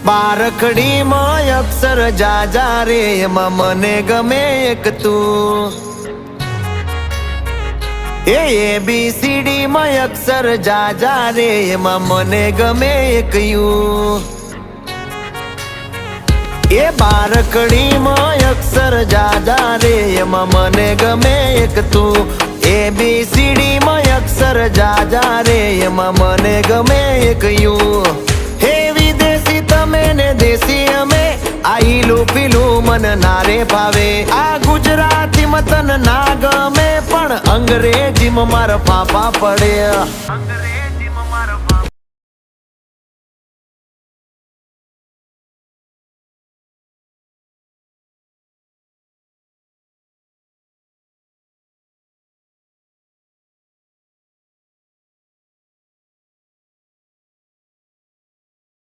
બારકડીમાં અક્ષર જાજા રે એમાં મને ગમે એક તું ABCD માં અક્ષર જાજા રે એમાં મને ગમે એક યુ બારકડીમાં અક્ષર જાજા રે એમાં મને ગમે એક તું ABCD માં અક્ષર જાજા રે એમાં મને ગમે એક યુ હે વિદેશી તમે ને દેશી અમે આઈલું પીલું મન નારે ભાવે આ ગુજરાતી મતન ના ગમે પણ અંગ્રેજી માં મારા પાપા પડે